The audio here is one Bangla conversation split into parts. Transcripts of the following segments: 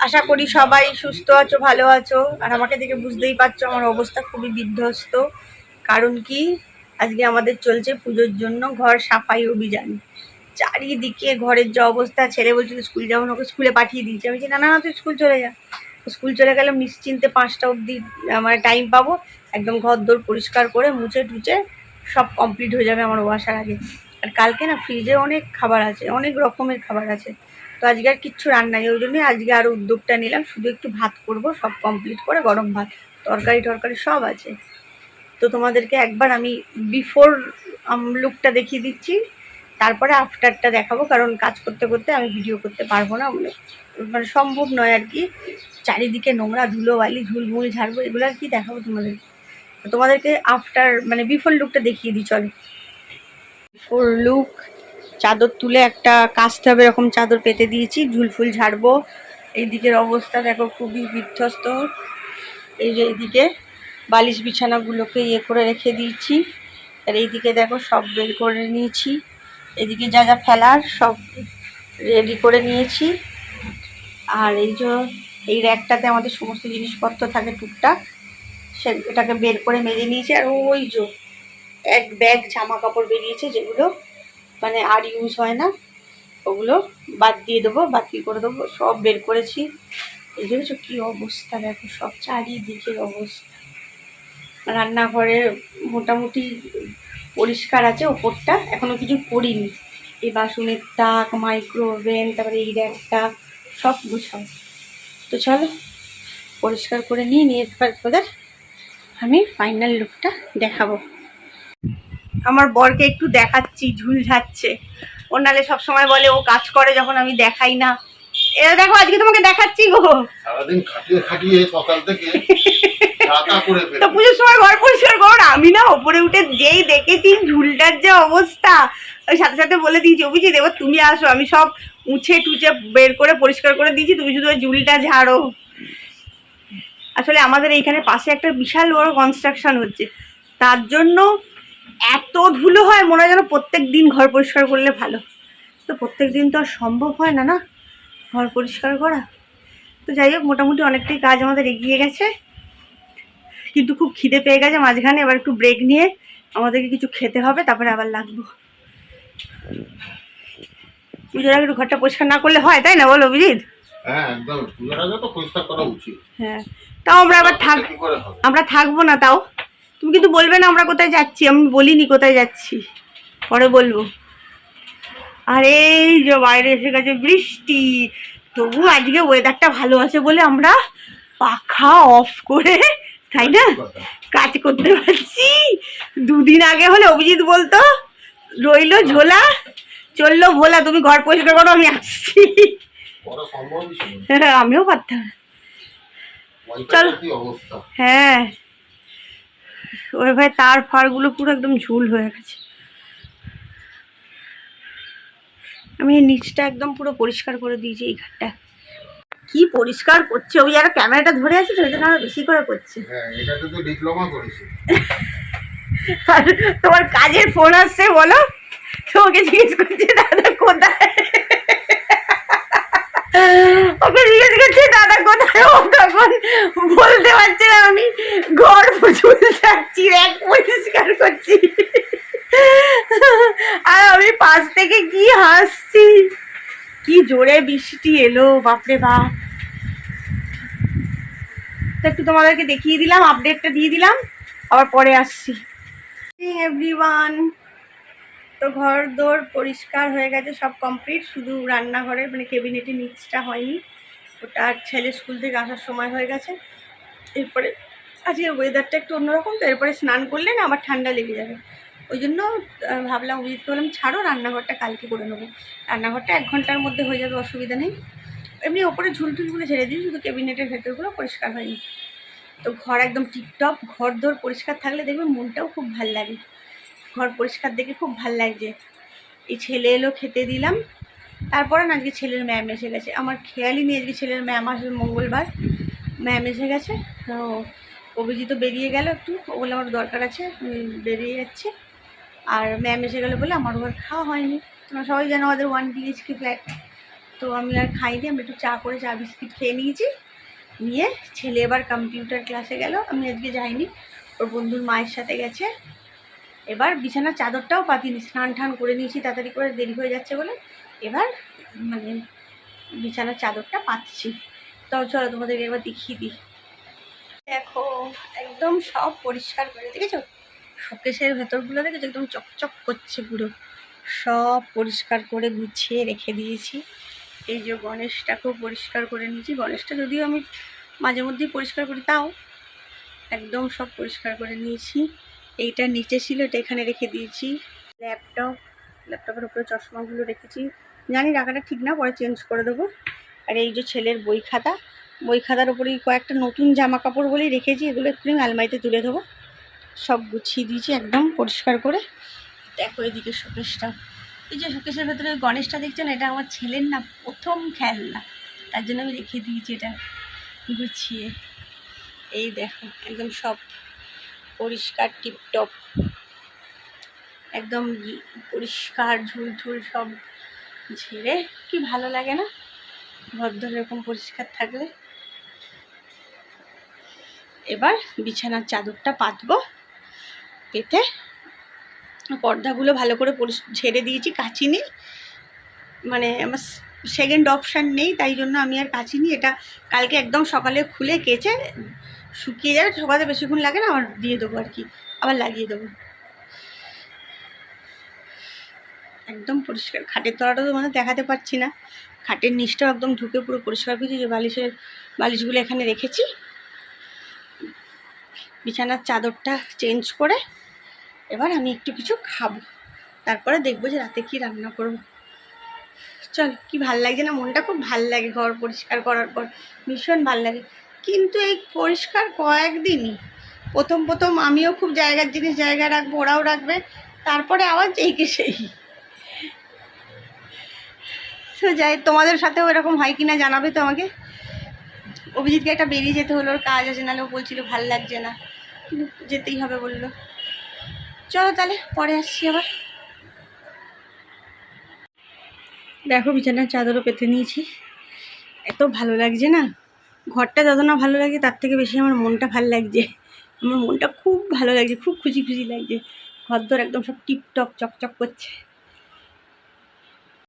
আশা করি সবাই সুস্থ আছো, ভালো আছো। আর আমাকে দেখে বুঝতেই পারছো আমার অবস্থা খুবই বিধ্বস্ত। কারণ কি, আজকে আমাদের চলছে পুজোর জন্য ঘর সাফাই অভিযান। চারিদিকে ঘরের যে অবস্থা, ছেলে বলছিল স্কুল যাবো না, ওকে স্কুলে পাঠিয়ে দিয়েছি। আমি বলছি না না না, তুই স্কুল চলে যা। স্কুল চলে গেলে নিশ্চিন্তে 5টা অবধি মানে টাইম পাবো। একদম ঘর দোর পরিষ্কার করে মুছে টুচে সব কমপ্লিট হয়ে যাবে আমার ও আসার আগে। আর কালকে না ফ্রিজে অনেক খাবার আছে, অনেক রকমের খাবার আছে। তো আজকে আর কিচ্ছু রান্না নেই, ওই জন্যই আজকে আরও উদ্যোগটা নিলাম। শুধু একটু ভাত করব, সব কমপ্লিট করে গরম ভাত, তরকারি টরকারি সব আছে। তো তোমাদেরকে একবার আমি বিফোর লুকটা দেখিয়ে দিচ্ছি, তারপরে আফটারটা দেখাবো। কারণ কাজ করতে করতে আমি ভিডিও করতে পারবো না, মানে সম্ভব নয় আর কি। চারিদিকে নোংরা ধুলোবালি ঝুলমুল ঝাড়বো, এগুলো আর কি দেখাবো তোমাদেরকে আফটার মানে বিফোর লুকটা দেখিয়ে দিই চলো। বিফোর লুক, চাদর তুলে একটা কাচতে হবে এরকম চাদর পেতে দিয়েছি, ঝুলফুল ঝাড়বো। এই দিকের অবস্থা দেখো খুবই বিধ্বস্ত। এই যে এইদিকে বালিশ বিছানাগুলোকে ইয়ে করে রেখে দিয়েছি, আর এইদিকে দেখো সব বের করে নিয়েছি। এদিকে যা যা ফেলার সব রেডি করে নিয়েছি। আর এই যে এই র্যাকটাতে আমাদের সমস্ত জিনিসপত্র থাকে টুকটাক, এটাকে বের করে মেজে নিয়েছি। আর ওই যে এক ব্যাগ জামা কাপড় বেরিয়েছে যেগুলো মানে আর ইউজ হয় না, ওগুলো বাদ দিয়ে দেবো, বাতিল করে দেবো, সব বের করেছি। এই যে কী অবস্থা দেখো, সব চারিদিকের অবস্থা। রান্নাঘরে মোটামুটি পরিষ্কার আছে, ওপরটা এখনও কিছু করিনি। এই বাসনের তাক, মাইক্রোওভেন, তারপরে এই র্যাকটা সব গুছাও। তো চলো পরিষ্কার করে নিয়ে তারপরে আমি ফাইনাল লুকটা দেখাবো। আমার বরকে একটু দেখাচ্ছি, ঝুল ঝাড়ছে। ও নালে সবসময় বলে ও কাজ করে যখন আমি দেখাই না। এটা দেখো আজকে তোমাকে দেখাচ্ছি গো। সারাদিন খাটিয়ে খাটিয়ে সকাল থেকে তো পুজোর সময় ঘর পরিষ্কার করো না। আমি না ওপরে উঠে যেই দেখেছি ঝুলটার যে অবস্থা, ওই সাথে সাথে বলে দিয়েছি অভিজিৎ এবার তুমি আসো, আমি সব মুছে টুচে বের করে পরিষ্কার করে দিয়েছি, তুমি শুধু ওই ঝুলটা ঝাড়ো। আসলে আমাদের এইখানে পাশে একটা বিশাল বড় কনস্ট্রাকশন হচ্ছে, তার জন্য এত ধুলো হয়, মনে হয় যেন প্রত্যেক দিন ঘর পরিষ্কার করলে ভালো। তো প্রত্যেক দিন তো আর সম্ভব হয় না না ঘর পরিষ্কার করা। তো যাই হোক, মোটামুটি অনেকটাই কাজ আমাদের এগিয়ে গেছে, কিন্তু খুব খিদে পেয়ে গেছে মাঝখানে। এবার একটু ব্রেক নিয়ে আমাদেরকে কিছু খেতে হবে, তারপরে আবার লাগবো। পুজোর আগে একটু ঘরটা পরিষ্কার না করলে হয়, তাই না বলো অভিজিৎ? হ্যাঁ একদম, পুজোর আগে তো পরিষ্কার করা উচিত। হ্যাঁ, তাও আমরা আবার আমরা থাকবো না। তাও তুমি কিন্তু বলবে না আমরা কোথায় যাচ্ছি। আমি বলিনি কোথায় যাচ্ছি, পরে বলবো। আর এই যে বাইরে এসে গেছে বৃষ্টি, তবু আজকে ওয়েদারটা ভালো আছে বলে আমরা পাখা অফ করে, তাই না, কাজ করতে পারছি। 2 দিন আগে হলে অভিজিৎ বলতো রইলো ঝোলা চললো ভোলা, তুমি ঘর পরিষ্কার করো আমি আসছি। হ্যাঁ আমিও পারতাম। চলো। হ্যাঁ ওই ভাই তার ফারগুলো পুরো একদম ঝুল হয়ে গেছে। আমি এই নিচটা একদম পুরো পরিষ্কার করে দিয়েছি। এই ঘরটা কি পরিষ্কার করছে, ওই আর ক্যামেরাটা ধরে আছে তো, ওই জন্য আরো বেশি করে করছে। তোমার কাজের ফোন আসছে বলো, তোমাকে জিজ্ঞেস করছে দাদা কোথায়, ওকে জিজ্ঞেস করছে দাদা কোথায়। ও তখন বলতে পারছে না, আমি ঘর ঝুল যাচ্ছি, র্যাক পরিষ্কার করছি, আর আমি পাশ থেকে কি হাসছি। কি জোরে বৃষ্টি এলো বাপরে বাপ। তো একটু তোমাদেরকে দেখিয়ে দিলাম, আপডেটটা দিয়ে দিলাম, আবার পরে আসছি। এভরিওয়ান, তো ঘর দোর পরিষ্কার হয়ে গেছে, সব কমপ্লিট। শুধু রান্নাঘরের মানে ক্যাবিনেটের নিচটা হয়নি, ওটা আর ছেলে স্কুল থেকে আসার সময় হয়ে গেছে। এরপরে আজকে ওয়েদারটা একটু অন্যরকম, তো এরপরে স্নান করলে না আবার ঠান্ডা লেগে যাবে। ওই জন্য ভাবলাম অভিজিৎকে বললাম ছাড়ো, রান্নাঘরটা কালকে করে নেবো। রান্নাঘরটা 1 ঘন্টার মধ্যে হয়ে যাবে, অসুবিধা নেই। এমনি ওপরে ঝুলটুলগুলো ছেড়ে দিই, শুধু ক্যাবিনেটের ভেতরগুলো পরিষ্কার হয়নি। তো ঘর একদম টিপটপ, ঘর দোর পরিষ্কার থাকলে দেখবে মনটাও খুব ভাল লাগে। ঘর পরিষ্কার দেখে খুব ভাল লাগছে। এই ছেলে এলো, খেতে দিলাম। তারপরে না আজকে ছেলের ম্যাম এসে গেছে, আমার খেয়ালই নেই আজকে ছেলের ম্যাম আসবে, মঙ্গলবার ম্যাম এসে গেছে। তো অভিজিৎ বেরিয়ে গেল একটু, ও বলে আমার দরকার আছে, আমি বেরিয়ে যাচ্ছি। আর ম্যাম এসে গেলো বলে আমার ঘর খাওয়া হয়নি। তোমরা সবাই জানো আমাদের 1 BHK ফ্ল্যাট, তো আমি আর খাইনি, আমি একটু চা করে চা বিস্কিট খেয়ে নিয়েছি। নিয়ে ছেলে এবার কম্পিউটার ক্লাসে গেল, আমি আজকে যাইনি, ওর বন্ধুর মায়ের সাথে গেছে। এবার বিছানার চাদরটাও পাতিনি, স্নান টান করে নিয়েছি তাড়াতাড়ি করে, দেরি হয়ে যাচ্ছে বলে। এবার মানে বিছানার চাদরটা পাতছি। তো চলো তোমাদেরকে এবার দেখিয়ে দিই। দেখো একদম সব পরিষ্কার করে, দেখেছো শোকেসের ভেতরগুলো দেখেছো একদম চকচক করছে পুরো, সব পরিষ্কার করে গুছিয়ে রেখে দিয়েছি। এই যে গণেশটাকেও পরিষ্কার করে নিয়েছি, গণেশটা যদিও আমি মাঝে মধ্যেই পরিষ্কার করি, তাও একদম সব পরিষ্কার করে নিয়েছি। এইটা নিচে ছিল, এটা এখানে রেখে দিয়েছি। ল্যাপটপের উপরে চশমাগুলো রেখেছি, জানি রাখাটা ঠিক না, পরে চেঞ্জ করে দেবো। আর এই যে ছেলের বই খাতা, বই খাতার উপরেই কয়েকটা নতুন জামা কাপড় বলেই রেখেছি, এগুলো একটু আলমারিতে তুলে দেবো। সব গুছিয়ে দিয়েছি একদম পরিষ্কার করে। দেখো এদিকে শোকেসটা, এই যে শোকেসের ভেতরে ওই গণেশটা দেখছেন, এটা আমার ছেলের না প্রথম খেলনা, তার জন্য আমি রেখে দিয়েছি এটা গুছিয়ে। এই দেখো একদম সব পরিষ্কার টিপটপ, একদম পরিষ্কার ঝুলঝুল সব ঝেড়ে, কি ভালো লাগে না ভদ্র এরকম পরিষ্কার থাকলে। এবার বিছানার চাদরটা পাতবো, পেতে পর্দাগুলো ভালো করে ঝেড়ে দিয়েছি, কাচিনি, মানে আমার সেকেন্ড অপশান নেই, তাই জন্য আমি আর কাচিনি। এটা কালকে একদম সকালে খুলে কেচে শুকিয়ে যাবে, সকালে বেশিক্ষণ লাগে না, আবার দিয়ে দেবো আর কি, আবার লাগিয়ে দেবো। একদম পরিষ্কার, খাটের তলাটা তো মানে দেখাতে পারছি না, খাটের নিচটাও একদম ঢুকে পুরো পরিষ্কার করেছি। যে বালিশগুলো এখানে রেখেছি। বিছানার চাদরটা চেঞ্জ করে এবার আমি একটু কিছু খাবো, তারপরে দেখবো যে রাতে কি রান্না করব। চল, কি ভাল লাগছে না, মনটা খুব ভাল লাগে ঘর পরিষ্কার করার পর, ভীষণ ভাল লাগে। কিন্তু এই পরিষ্কার কয়েকদিনই, প্রথম আমিও খুব জায়গার জিনিস জায়গায় রাখবো, ওরাও রাখবে, তারপরে আবার যেইকে সেই। তো যাই, তোমাদের সাথেও এরকম হয় কি না জানাবে তো আমাকে। অভিজিৎকে একটা বেরিয়ে যেতে হলো, ওর কাজ আছে, নাহলে ও বলছিল ভাল লাগছে না, কিন্তু যেতেই হবে বললো। চলো তাহলে পরে আসছি আবার। দেখো বিছানার চাদরও পেতে নিয়েছি, এত ভালো লাগছে না, ঘরটা যত না ভালো লাগে তার থেকে বেশি আমার মনটা ভালো লাগছে। আমার মনটা খুব ভালো লাগছে, খুব খুশি খুশি লাগছে, ঘরদোর একদম সব টিপটপ চকচক করছে।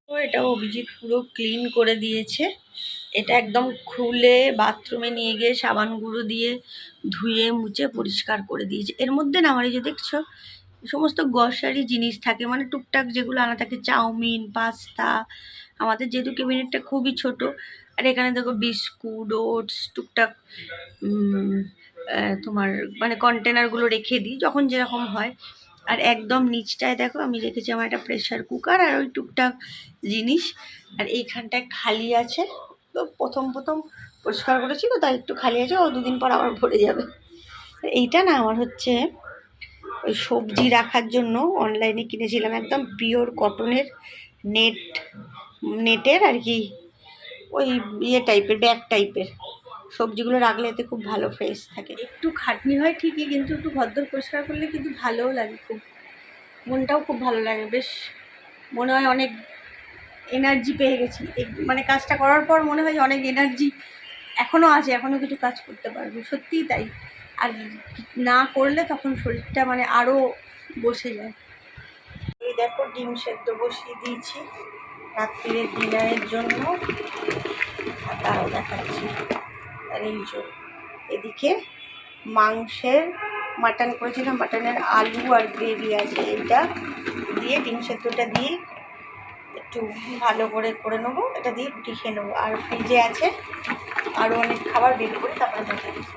তো এটা অভিজিৎ পুরো ক্লিন করে দিয়েছে, এটা একদম খুলে বাথরুমে নিয়ে গিয়ে সাবান গুঁড়ো দিয়ে ধুয়ে মুছে পরিষ্কার করে দিয়েছে। এর মধ্যে না আমার এই যে দেখছো সমস্ত গ্রসারি জিনিস থাকে, মানে টুকটাক যেগুলো আনা থাকে, চাউমিন, পাস্তা। আমাদের যেহেতু ক্যাবিনেটটা খুবই ছোট, আর এখানে দেখো বিস্কুট, ওটস, টুকটাক তোমার মানে কন্টেনারগুলো রেখে দিই যখন যেরকম হয়। আর একদম নিচটায় দেখো আমি রেখেছি আমার একটা প্রেশার কুকার আর ওই টুকটাক জিনিস। আর এইখানটায় খালি আছে, তো প্রথম পরিষ্কার করেছি তো, তাই একটু খালি আছে, ও দুদিন পর আবার ভরে যাবে। এইটা না আমার হচ্ছে ওই সবজি রাখার জন্য অনলাইনে কিনেছিলাম, একদম পিওর কটনের নেটের আর কি, ওই ইয়ে টাইপের ব্যাগ টাইপের, সবজিগুলো রাখলে এতে খুব ভালো ফ্রেশ থাকে। একটু খাটনি হয় ঠিকই, কিন্তু একটু ঘরদোর পরিষ্কার করলে কিন্তু ভালোও লাগে, খুব মনটাও খুব ভালো লাগে, বেশ মনে হয় অনেক এনার্জি পেয়ে গেছি। মানে কাজটা করার পর মনে হয় অনেক এনার্জি এখনও আছে, এখনও কিছু কাজ করতে পারবো, সত্যিই তাই। আর না করলে তখন শরীরটা মানে আরও বসে যায়। এই দেখো ডিম সেদ্ধ বসিয়ে দিয়েছি রাত্রির ডিনারের জন্য, তাও দেখাচ্ছি। আর এই যে এদিকে মাংসের মাটন করেছিলাম, মাটনের আলু আর গ্রেভি আছে, এইটা দিয়ে ডিম সেদ্ধটা দিয়ে একটু ভালো করে নেবো, এটা দিয়ে রুটি খেয়ে নেবো। আর ফ্রিজে আছে আরও অনেক খাবার বের করে তারপরে দেখাচ্ছি।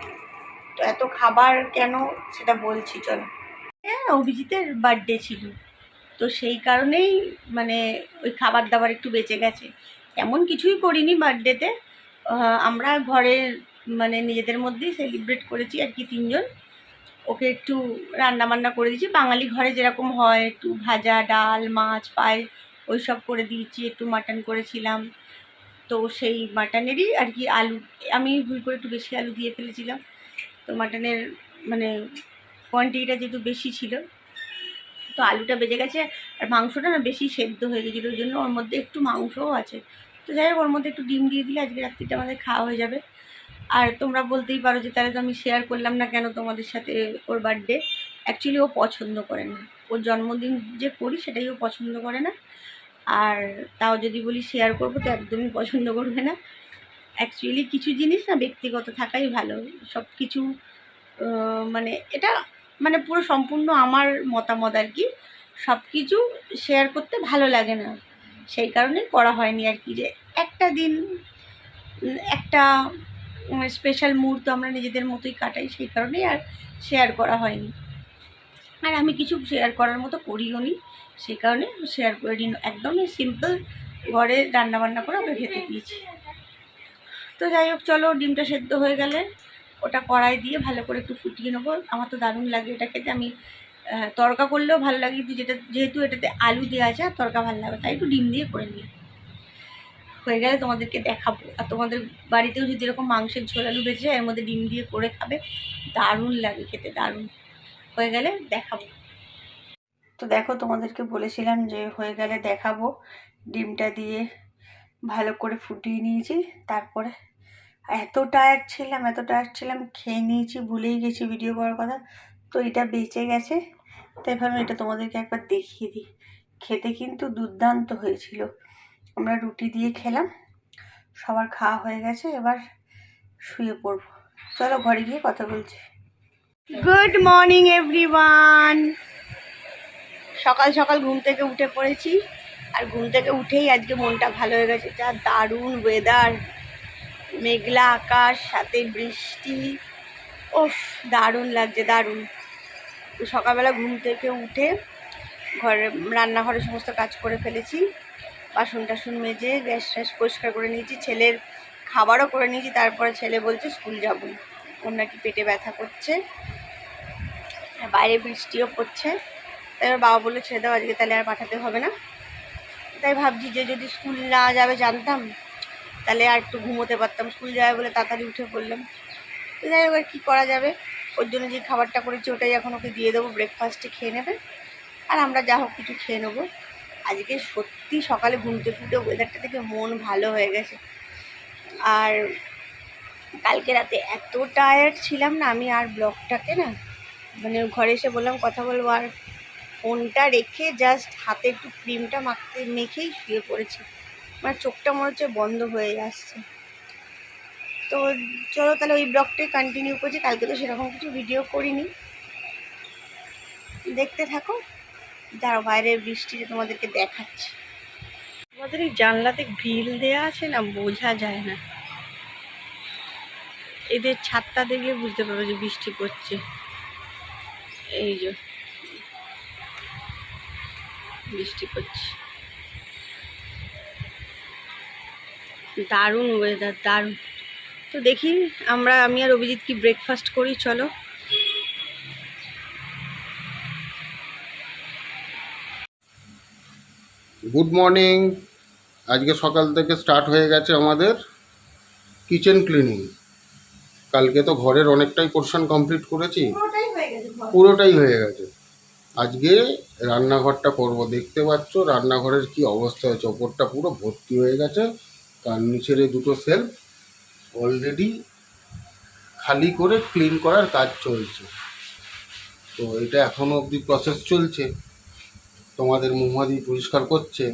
তো এত খাবার কেন সেটা বলছি চলো। অভিজিতের বার্থডে ছিল, তো সেই কারণেই মানে ওই খাবার দাবার একটু বেঁচে গেছে, এমন কিছুই করিনি বার্থডেতে। আমরা ঘরে মানে নিজেদের মধ্যেই সেলিব্রেট করেছি আর কি, তিনজন। ওকে একটু রান্না বান্না করে দিয়েছি, বাঙালি ঘরে যেরকম হয়, একটু ভাজা, ডাল, মাছ, পায়েস ওই সব করে দিয়েছি, একটু মাটন করেছিলাম। তো সেই মাটনেরই আর কি আলু, আমি ভুল করে একটু বেশি আলু দিয়ে ফেলেছিলাম, তো মাটনের মানে কোয়ান্টিটিটা যেহেতু বেশি ছিল, তো আলুটা বেজে গেছে। আর মাংসটা না বেশি সেদ্ধ হয়ে গেছিলো, ওই জন্য ওর মধ্যে একটু মাংসও আছে, তো যাই হোক, ওর মধ্যে একটু ডিম দিয়ে দিলে আজকে রাত্রিটা আমাদের খাওয়া হয়ে যাবে। আর তোমরা বলতেই পারো যে তাহলে তো আমি শেয়ার করলাম না কেন তোমাদের সাথে ওর বার্থডে। অ্যাকচুয়ালি ও পছন্দ করে না, ওর জন্মদিন যে করি সেটাই ও পছন্দ করে না। আর তাও যদি বলি শেয়ার করবো তো একদমই পছন্দ করবে না। অ্যাকচুয়ালি কিছু জিনিস না ব্যক্তিগত থাকাই ভালো। সব কিছু মানে এটা মানে পুরো সম্পূর্ণ আমার মতামত আর কি। সব কিছু শেয়ার করতে ভালো লাগে না, সেই কারণে করা হয়নি আর কি। যে একটা দিন একটা স্পেশাল মুহূর্ত আমরা নিজেদের মতোই কাটাই, সেই কারণেই আর শেয়ার করা হয়নি। আর আমি কিছু শেয়ার করার মতো করিও নি, সেই কারণে শেয়ার করে দিন। একদমই সিম্পল ঘরে রান্নাবান্না করে ওকে খেতে দিয়েছি। তো যাই হোক, চলো ডিমটা সেদ্ধ হয়ে গেলে ওটা কড়াই দিয়ে ভালো করে একটু ফুটিয়ে নেবো। আমার তো দারুণ লাগে এটা খেতে। আমি তড়কা করলেও ভালো লাগে, কিন্তু যেহেতু এটাতে আলু দেওয়া আছে আর তড়কা ভালো লাগে, তাই একটু ডিম দিয়ে করে নিই। হয়ে গেলে তোমাদেরকে দেখাবো। আর তোমাদের বাড়িতেও যদি এরকম মাংসের ঝোল আলু বেঁচে যায়, এর মধ্যে ডিম দিয়ে করে খাবে, দারুণ লাগে খেতে, দারুণ। হয়ে গেলে দেখাবো। তো দেখো, তোমাদেরকে বলেছিলাম যে হয়ে গেলে দেখাবো। ডিমটা দিয়ে ভালো করে ফুটিয়ে নিয়েছি। তারপরে এত টায়ার্ড ছিলাম খেয়ে নিয়েছি, ভুলেই গেছি ভিডিও করার কথা। তো এটা বেঁচে গেছে, তাই ভাবলাম এটা তোমাদেরকে একবার দেখিয়ে দিই। খেতে কিন্তু দুর্দান্ত হয়েছিল। আমরা রুটি দিয়ে খেলাম, সবার খাওয়া হয়ে গেছে, এবার শুয়ে পড়বো। চলো ঘরে গিয়ে কথা বলছি। Good morning everyone. সকাল সকাল ঘুম থেকে উঠে পড়েছি, আর ঘুম থেকে উঠেই আজকে মনটা ভালো হয়ে গেছে। যা দারুণ ওয়েদার, মেঘলা আকাশ সাথে বৃষ্টি, ওফ দারুণ লাগছে, দারুণ। তো সকালবেলা ঘুম থেকে উঠে রান্নাঘরে সমস্ত কাজ করে ফেলেছি। বাসন টাসন মেজে গ্যাস ট্যাস পরিষ্কার করে নিয়েছি, ছেলের খাবারও করে নিয়েছি। তারপরে ছেলে বলছে স্কুল যাব, ওর নাকি পেটে ব্যথা করছে, বাইরে বৃষ্টিও পড়ছে। তাই ওর বাবা বললো ছেড়ে দাও, আজকে তাহলে আর পাঠাতে হবে না। তাই ভাবছি যে যদি স্কুল না যাবে জানতাম তাহলে আর একটু ঘুমোতে পারতাম। স্কুল যাবে বলে তাড়াতাড়ি উঠে পড়লাম। তো যাই হোক, কী করা যাবে। ওর জন্য যে খাবারটা করেছি ওটাই এখন ওকে দিয়ে দেবো, ব্রেকফাস্টে খেয়ে নেবে, আর আমরা যা হোক কিছু খেয়ে নেবো। আজকে সত্যি সকালে ঘুম থেকে উঠে ওয়েদারটা থেকে মন ভালো হয়ে গেছে। আর কালকে রাতে এত টায়ার্ড ছিলাম না আমি, আর ব্লগটাকে না মানে ঘরে এসে বললাম কথা বলবো, আর ফোনটা রেখে জাস্ট হাতে একটু ক্রিমটা মেখেই শুয়ে পড়েছি। আমার চোখটা মনে হচ্ছে বন্ধ হয়ে আসছে। তো চলো তাহলে ওই ব্লগটাই কন্টিনিউ করছি। কালকে তো সেরকম কিছু ভিডিও করিনি, দেখতে থাকো। দাঁড়াও, বাইরের বৃষ্টিতে তোমাদেরকে দেখাচ্ছি। আমাদের এই জানলাতে গ্রিল দেওয়া আছে না, বোঝা যায় না। এদের ছাদটা দেখলে বুঝতে পারবে যে বৃষ্টি পড়ছে। এই যে বৃষ্টি পড়ছে, দারুণ ওয়েদার, দারুণ। তো দেখি আমি আর অভিজিৎ কি ব্রেকফাস্ট করি, চলো। Good morning. আজকে সকাল থেকে স্টার্ট হয়ে গেছে আমাদের কিচেন ক্লিনিং। কালকে তো ঘরের অনেকটাই পোর্শন কমপ্লিট করেছি, পুরোটাই হয়ে গেছে। আজকে রান্নাঘরটা করব। দেখতে পাচ্ছ রান্নাঘরের কি অবস্থা হয়েছে, ওপরটা পুরো ভর্তি হয়ে গেছে। তার নিচের এই দুটো সেলফ অলরেডি খালি করে ক্লিন করার কাজ চলছে। তো এটা এখনও অবধি প্রসেস চলছে, তোমাদের মুহাদি পরিষ্কার করছে।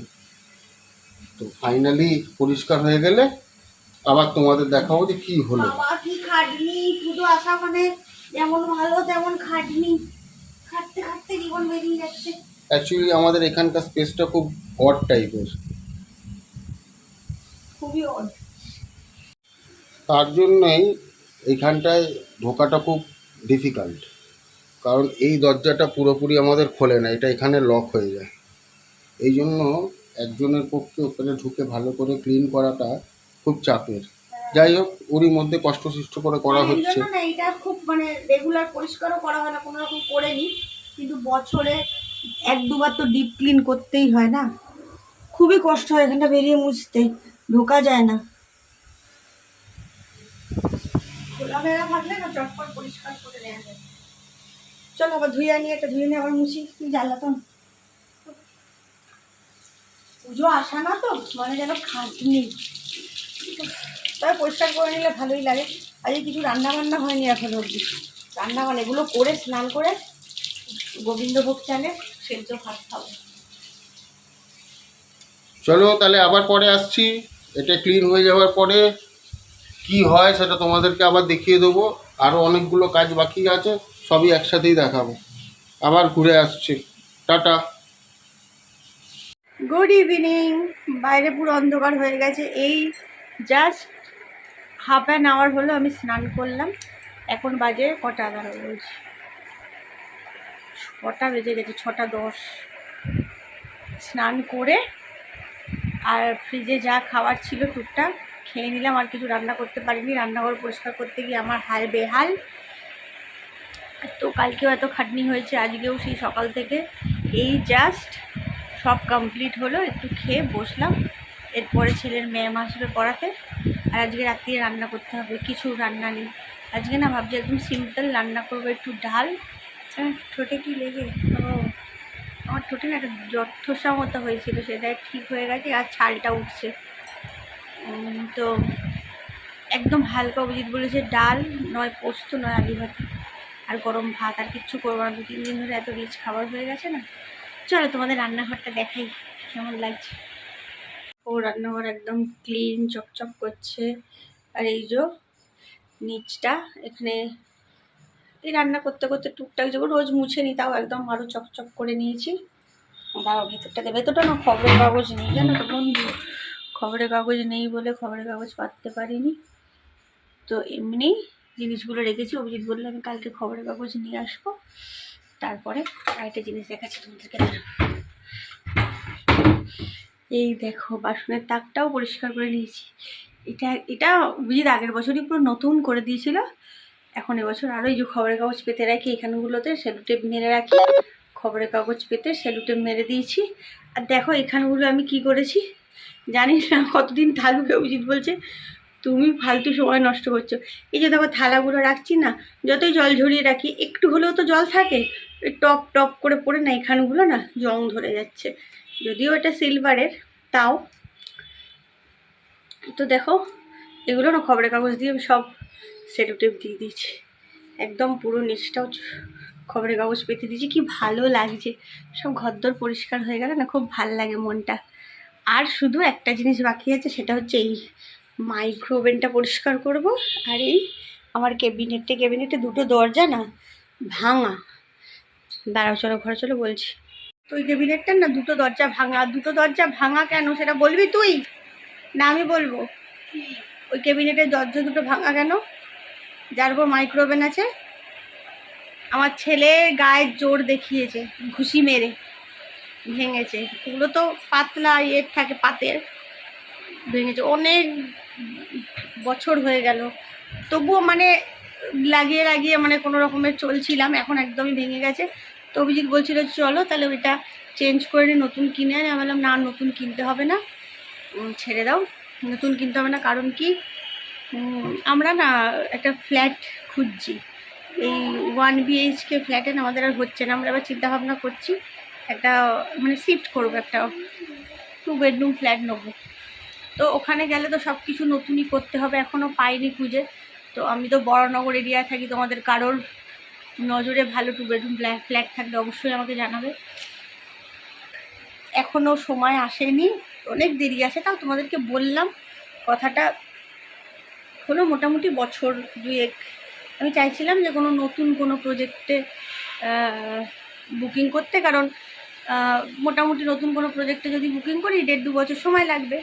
তো ফাইনালি পরিষ্কার হয়ে গেলে আবার তোমাদের দেখাবো যে কি হলো। বাবা কি খাটনি, পুজো আসা মানে যেমন ভালো তেমন খাটনি, খাটতে খাটতে জীবন বেরিয়ে যাচ্ছে। অ্যাকচুয়ালি আমাদের এখানকার স্পেসটা খুব অড টাইপের, খুবই অড। তার জন্যই এইখানটায় ঢোকাটা খুব ডিফিকাল্ট। কারণ এই দরজাটা পুরোপুরি আমাদের খোলে না, এটা এখানে লক হয়ে যায়। এই জন্য একজনের পক্ষে ওখানে ঢুকে ভালো করে ক্লিন করাটা খুব চাপের। যাই হোক, ওরই মধ্যে কষ্ট করে করা হচ্ছে। এটা খুব মানে রেগুলার পরিষ্কারও করা হয় না, কোনো রকম করে নি, কিন্তু বছরে এক দুবার তো ডিপ ক্লিন করতেই হয় না। খুবই কষ্ট হয় এখানটা বেরিয়ে মুছতে, ঢোকা যায় না। খোলামেলা থাকলে না চটপট পরিষ্কার করে নেওয়া যায়। চলো আবার ধুয়ে নিয়ে আবার মুছি, কি জ্বালাতন। পুজো আসা না তো মানে যেন খাটনি, তবে পরিষ্কার করে নিলে ভালোই লাগে। আজকে কিছু রান্না বান্না হয়নি এখন অবধি, রান্না মানে এগুলো করে স্নান করে গোবিন্দভোগ চালে সেদ্ধ ভাত খাবো। চলো তাহলে আবার পরে আসছি। এটা ক্লিন হয়ে যাওয়ার পরে কি হয় সেটা তোমাদেরকে আবার দেখিয়ে দেবো। আরও অনেকগুলো কাজ বাকি আছে, সবই একসাথেই দেখাবো। আবার ঘুরে আসছি, টাটা। Good evening. বাইরে পুরো অন্ধকার হয়ে গেছে, এই জাস্ট হাফ অ্যান আওয়ার হলো আমি স্নান করলাম। এখন বাজে কটা, দাঁড়াবো বলছি, 6টা বেজে গেছে, 6টা 10। স্নান করে আর ফ্রিজে যা খাবার ছিল টুকটাক খেয়ে নিলাম, আর কিছু রান্না করতে পারিনি। রান্নাঘর পরিষ্কার করতে গিয়ে আমার হাল বেহাল। তো কালকেও এত খাটনি হয়েছে, আজকেও সেই সকাল থেকে। এই জাস্ট সব কমপ্লিট হলো, একটু খেয়ে বসলাম। এরপরে ছেলের ম্যাম আসবে পড়াতে, আর আজকে রাত্রে রান্না করতে হবে, কিছু রান্না নেই আজকে না। ভাবছি একদম সিম্পল রান্না করবো, একটু ডাল। ঠোঁটে কি লেগে, ও আমার ঠোঁটে না একটা যথসা মতো হয়েছিল, সেটাই ঠিক হয়ে গেছে, আর ছালটা উঠছে। তো একদম হালকা, অভিজিৎ বলেছে ডাল নয় পোস্ত নয় আলু ভাতে, আর গরম ভাত, আর কিচ্ছু করবো না। 2-3 দিন ধরে এত রিচ খাবার হয়ে গেছে না। চলো তোমাদের রান্নাঘরটা দেখাই কেমন লাগছে। ও রান্নাঘর একদম ক্লিন চকচক করছে। আর এই যে নিচটা, এখানে এই রান্না করতে করতে টুকটাক যেমন রোজ মুছে নিই, তাও একদম আরও চকচক করে নিয়েছি। দাঁড়াও, ভেতরটা না খবরের কাগজ নেই জানো তো বন্ধু, খবরের কাগজ নেই বলে খবরের কাগজ পাততে পারিনি। তো এমনি জিনিসগুলো রেখেছি। অভিজিৎ বললে আমি কালকে খবরের কাগজ নিয়ে আসবো। তারপরে আরেকটা জিনিস দেখাচ্ছি তোমাদেরকে। এই দেখো বাসনের তাকটাও পরিষ্কার করে নিয়েছি। এটা অভিজিৎ আগের বছরই পুরো নতুন করে দিয়েছিল। এখন এবছর আরও এই যে খবরের কাগজ পেতে রাখি এখানগুলোতে, সেলুটেপ মেরে রাখি, খবরের কাগজ পেতে সেলুটেপ মেরে দিয়েছি। আর দেখো এখানগুলো আমি কি করেছি জানিস না, কতদিন থাকবে। অভিজিৎ বলছে তুমি ফালতু সময় নষ্ট করছো। এই যে দেখো থালাগুলো রাখছি না, যতই জল ঝরিয়ে রাখি একটু হলেও তো জল থাকে, ওই টপ টপ করে পড়ে না এখানগুলো না জং ধরে যাচ্ছে। যদিও এটা সিলভারের, তাও তো দেখো এগুলো না খবরের কাগজ দিয়ে সব সেলুটেপ দিয়ে দিয়েছি, একদম পুরো নিচটাও খবরের কাগজ পেতে দিয়েছি। কি ভালো লাগছে, সব ঘরদোর পরিষ্কার হয়ে গেলে না খুব ভাল লাগে মনটা। আর শুধু একটা জিনিস বাকি আছে, সেটা হচ্ছে এই মাইক্রো ওভেনটা পরিষ্কার করব। আর এই আমার ক্যাবিনেটে 2টো দরজা না ভাঙা। দাঁড়াও, চলো ঘরে চলো বলছি। তো ওই ক্যাবিনেটটার না 2টো দরজা ভাঙা। 2টো দরজা ভাঙা কেন সেটা বলবি তুই না আমি বলবো? ওই ক্যাবিনেটের দরজা 2টো ভাঙা কেন? যার উপর মাইক্রো ওভেন আছে, আমার ছেলে গায়ে জোর দেখিয়েছে, ঘুষি মেরে ভেঙেছে। ওগুলো তো পাতলা ইয়ের থাকে, পাতের, ভেঙেছে। অনেক বছর হয়ে গেল, তবুও মানে লাগিয়ে লাগিয়ে মানে কোনো রকমের চলছিলাম, এখন একদমই ভেঙে গেছে। তো অভিজিৎ বলছিল চলো তাহলে ওইটা চেঞ্জ করে নিয়ে নতুন কিনে আনি। আমি বললাম না, নতুন কিনতে হবে না, ছেড়ে দাও, নতুন কিনতে হবে না। কারণ কি, আমরা না একটা ফ্ল্যাট খুঁজছি, এই 1 BHK ফ্ল্যাটে না আমাদের আর হচ্ছে না। আমরা এবার চিন্তাভাবনা করছি একটা মানে শিফট করবো, একটা 2 বেডরুম ফ্ল্যাট নেবো। তো ওখানে গেলে তো সব কিছু নতুনই করতে হবে, এখনও পাইনি খুঁজে। তো আমি তো বড়নগর এরিয়ায় থাকি, তোমাদের কারোর নজরে ভালো 2 বেডরুম ফ্ল্যাট থাকলে অবশ্যই আমাকে জানাবে। এখনও সময় আসেনি, অনেক দেরি আছে। তাও তোমাদেরকে বললাম কথাটা হলো মোটামুটি বছর 2-1। আমি চাইছিলাম যে নতুন কোনো প্রজেক্টে বুকিং করতে, কারণ মোটামুটি নতুন কোনো প্রজেক্টে যদি বুকিং করি 1.5-2 বছর সময় লাগবে,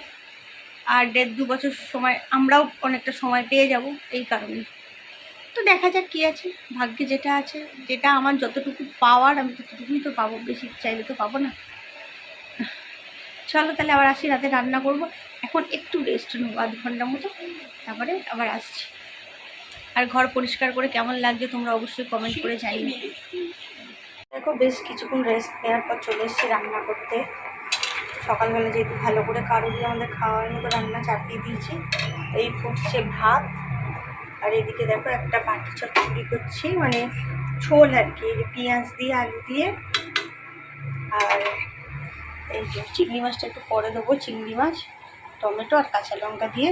আর 1.5-2 বছর সময় আমরাও অনেকটা সময় পেয়ে যাব এই কারণে। তো দেখা যাক কী আছে, ভাগ্যে যেটা আছে, যেটা আমার যতটুকু পাওয়ার আমি ততটুকুই তো পাবো, বেশি চাইলে তো পাবো না। চলো তাহলে আবার আসি, রাতে রান্না করব। এখন একটু রেস্ট নেবো 1/2 ঘন্টা মতো, তারপরে আবার আসছি। আর ঘর পরিষ্কার করে কেমন লাগছে তোমরা অবশ্যই কমেন্ট করে জানিও। দেখো বেশ কিছুক্ষণ রেস্ট নেওয়ার পর চলে এসেছি রান্না করতে। সকালবেলা যেহেতু ভালো করে কারো দিয়ে আমাদের খাওয়ার মতো রান্না চাপিয়ে দিয়েছি। এই ফুটছে ভাত, আর এদিকে দেখো একটা বাটি চচ্চড়ি করছি, মানে ঝোল আর কি, পেঁয়াজ দিয়ে আলু দিয়ে। আর এই যে চিংড়ি মাছটা একটু পরে দেবো, চিংড়ি মাছ টমেটো আর কাঁচা লঙ্কা দিয়ে,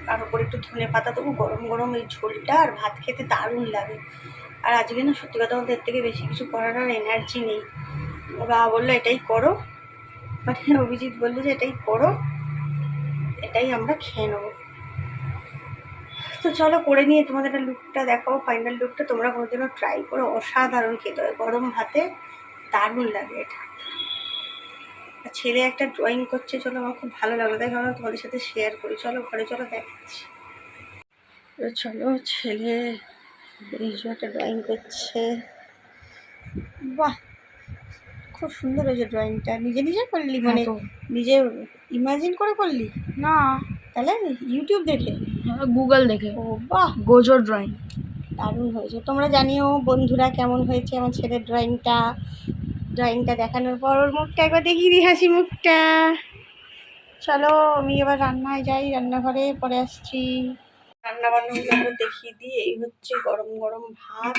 তার উপর একটু ধনে পাতা দেবো। গরম গরম এই ঝোলটা আর ভাত খেতে দারুণ লাগে। আর আজকে না সত্যি কথা বলতে এর থেকে বেশি কিছু করার আর এনার্জি নেই। বাবা বললো এটাই করো, মানে অভিজিৎ বললো যে এটাই করো, এটাই আমরা খেয়ে নেবো। তো চলো করে নিয়ে তোমাদের একটা লুকটা দেখাও, ফাইনাল লুকটা। তোমরা কোনোদিনও ট্রাই করো, অসাধারণ খেতে হয় গরম ভাতে, দারুণ লাগে এটা। আর ছেলে একটা ড্রয়িং করছে, চলো আমার খুব ভালো লাগলো, তাই ভাবলাম তোমাদের সাথে শেয়ার করি। চলো ঘরে চলো দেখাচ্ছি। তো চলো ছেলে এই যে একটা ড্রয়িং করছে, বাহ খুব সুন্দর হয়েছে ড্রয়িংটা। নিজে নিজে করলি মানে নিজে ইমাজিন করে করলি না, তাহলে ইউটিউব দেখে? গুগল দেখে। ও বাহ, গোজোর ড্রয়িং। দারুণ হয়েছে। তোমরা জানিও বন্ধুরা কেমন হয়েছে আমার ছেলের ড্রয়িংটা। ড্রয়িংটা দেখানোর পর ওর মুখটা একবার দেখিয়ে দিই, হাসি মুখটা। চলো আমি এবার রান্নায় যাই, রান্নাঘরে পরে আসছি। রান্না বান্নাগুলো দেখিয়ে দিই। এই হচ্ছে গরম গরম ভাত,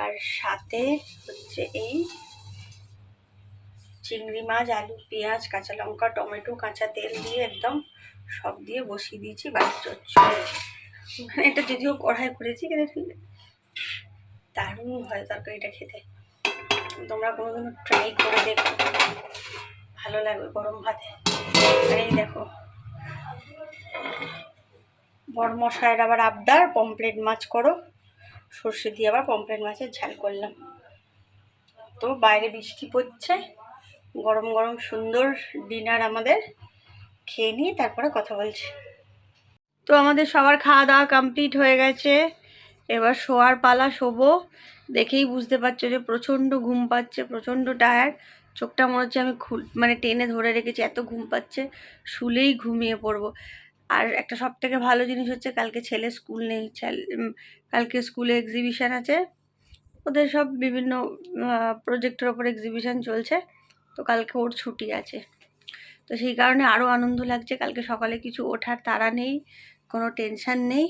আর সাথে হচ্ছে এই চিংড়ি মাছ, আলু, পেঁয়াজ, কাঁচা লঙ্কা, টমেটো, কাঁচা তেল দিয়ে একদম সব দিয়ে বসিয়ে দিয়েছি বাড়ির চচ্চড়ি। মানে এটা যদিও কড়াই করেছি, কিন্তু দারুণ হয় তরকারিটা খেতে। তোমরা কোনোদিনও ট্রাই করে দেখো, ভালো লাগবে গরম ভাতে। আর এই দেখো বড়মশাইয়ের আবার আবদার পমফ্রেট মাছ করো, সর্ষে দিয়ে আবার পমফ্রেট মাছের ঝাল করলাম। তো বাইরে বৃষ্টি পড়ছে, গরম গরম সুন্দর ডিনার আমাদের, খেয়ে নিয়ে তারপরে কথা বলছি। তো আমাদের সবার খাওয়া দাওয়া কমপ্লিট হয়ে গেছে, এবার শোয়ার পালা, শোবো। দেখেই বুঝতে পারছো যে প্রচণ্ড ঘুম পাচ্ছে, প্রচণ্ড টায়ার্ড। চোখটা মনে হচ্ছে আমি মানে টেনে ধরে রেখেছি, এত ঘুম পাচ্ছে, শুলেই ঘুমিয়ে পড়বো। আর একটা সব থেকে ভালো জিনিস হচ্ছে কালকে ছেলে স্কুল নেই, কালকে স্কুলে এক্সিবিশান আছে, ওদের সব বিভিন্ন প্রজেক্টের ওপর এক্সিবিশান চলছে, তো কালকে ওর ছুটি আছে। তো সেই কারণে আরও আনন্দ লাগছে, কালকে সকালে কিছু ওঠার তাড়া নেই, কোনো টেনশান নেই,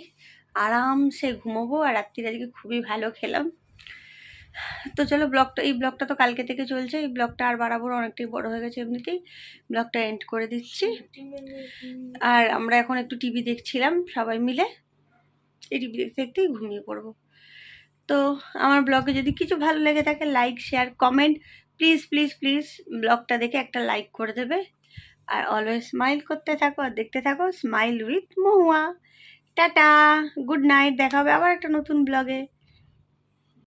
আরামসে ঘুমোবো। আর রাত্রির আজকে খুবই ভালো খেলাম। তো চলো এই ব্লগটা তো কালকে থেকে চলছে, এই ব্লগটা আর বাড়াবো না, অনেকটাই বড় হয়ে গেছে এমনিতেই। ব্লগটা এন্ড করে দিচ্ছি। আর আমরা এখন একটু টিভি দেখছিলাম সবাই মিলে, এই টিভি দেখতে দেখতেই ঘুমিয়ে পড়বো। তো আমার ব্লগে যদি কিছু ভালো লেগে থাকে, like, share, comment, please please please ব্লগটা দেখে একটা লাইক করে দেবে। আর অলওয়েজ স্মাইল করতে থাকো আর দেখতে থাকো smile with Mahua. Tata, good night, দেখা হবে আবার একটা নতুন ব্লগে।